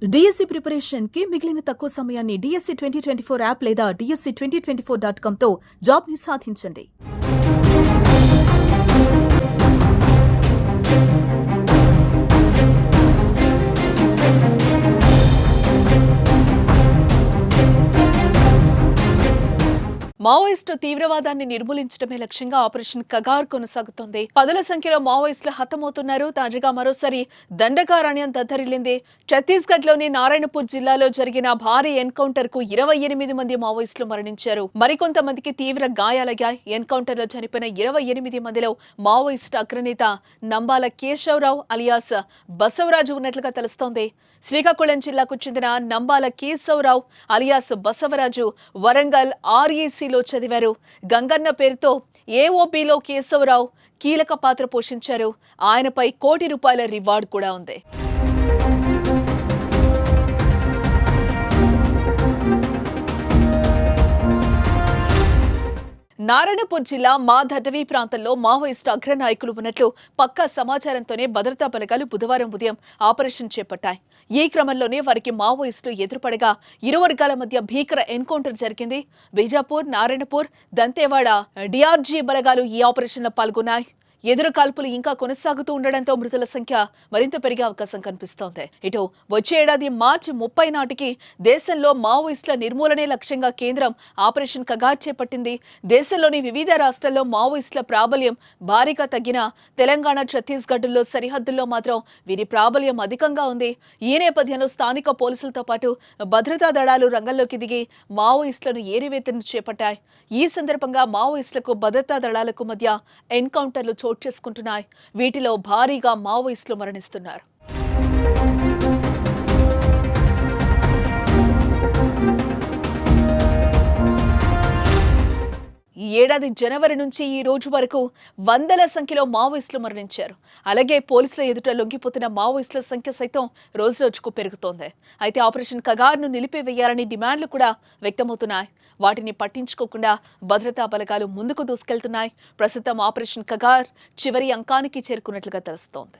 DSC preparation కి మిగిలిన తక్కువ సమయాన్ని డిఎస్సి 2024 యాప్ లేదా DSC2024.com తో జాబ్ ని సాధించండి. మావోయిస్టు తీవ్రవాదాన్ని నిర్మూలించడమే లక్ష్యంగా ఆపరేషన్ కగార్ కొనసాగుతోంది. పదుల సంఖ్యలో మావోయిస్టులు హతమవుతున్నారు. తాజాగా మరోసారి దండకారణ్యం దద్దరిల్లింది. ఛత్తీస్గఢ్ లోని నారాయణపూర్ జిల్లాలో జరిగిన భారీ ఎన్కౌంటర్ కు 28 మంది మావోయిస్టులు మరణించారు. మరికొంతమందికి తీవ్ర గాయాలయ్యాయి. ఎన్కౌంటర్ లో చనిపోయిన 28 మందిలో మావోయిస్టు అగ్రనేత నంబాల కేశవరావు అలియాస్ బసవరాజు ఉన్నట్లుగా తెలుస్తోంది. శ్రీకాకుళం జిల్లాకు చెందిన నంబాల కేశవరావు అలియాస్ బసవరాజు వరంగల్ RECలో చదివారు. గంగన్న పేరుతో AOBలో కేశవరావు కీలక పాత్ర పోషించారు. ఆయనపై ₹1 కోటి రివార్డు కూడా ఉంది. నారాయణపూర్ జిల్లా మాధటవీ ప్రాంతంలో మావోయిస్టు అగ్రనాయకులు ఉన్నట్లు పక్కా సమాచారంతోనే భద్రతా బలగాలు బుధవారం ఉదయం ఆపరేషన్ చేపట్టాయి. ఈ క్రమంలోనే వారికి మావోయిస్టులు ఎదురుపడగా ఇరు వర్గాల మధ్య భీకర ఎన్కౌంటర్ జరిగింది. బీజాపూర్, నారాయణపూర్, దంతేవాడ DRG బలగాలు ఈ ఆపరేషన్లో పాల్గొన్నాయి. ఎదురు కాల్పులు ఇంకా కొనసాగుతూ ఉండడంతో మృతుల సంఖ్య మరింత పెరిగే అవకాశం కనిపిస్తోంది. ఇటు వచ్చే ఏడాది మార్చి 30 నాటికి దేశంలో మావోయిస్టుల నిర్మూలనే లక్ష్యంగా కేంద్రం ఆపరేషన్ కగార్ చేపట్టింది. దేశంలోని వివిధ రాష్ట్రాల్లో మావోయిస్టుల ప్రాబల్యం భారీగా తగ్గిన తెలంగాణ, ఛత్తీస్గఢ్లో సరిహద్దుల్లో మాత్రం వీరి ప్రాబల్యం అధికంగా ఉంది. ఈ నేపథ్యంలో స్థానిక పోలీసులతో పాటు భద్రతా దళాలు రంగంలోకి దిగి మావోయిస్టులను ఏరివేతను చేపట్టాయి. ఈ సందర్భంగా మావోయిస్టులకు భద్రతా దళాలకు మధ్య ఎన్కౌంటర్లు చోటు చేసుకుంటున్నాయి. వీటిలో భారీగా మావోయిస్టులు మరణిస్తున్నారు. ఈ ఏడాది జనవరి నుంచి ఈ రోజు వరకు వందల సంఖ్యలో మావోయిస్టులు మరణించారు. అలాగే పోలీసుల ఎదుట లొంగిపోతున్న మావోయిస్టుల సంఖ్య సైతం రోజురోజుకు పెరుగుతోంది. అయితే ఆపరేషన్ కగార్ను నిలిపివేయాలని డిమాండ్లు కూడా వ్యక్తమవుతున్నాయి. వాటిని పట్టించుకోకుండా భద్రతా బలగాలు ముందుకు దూసుకెళ్తున్నాయి. ప్రస్తుతం ఆపరేషన్ కగార్ చివరి అంకానికి చేరుకున్నట్లుగా తెలుస్తోంది.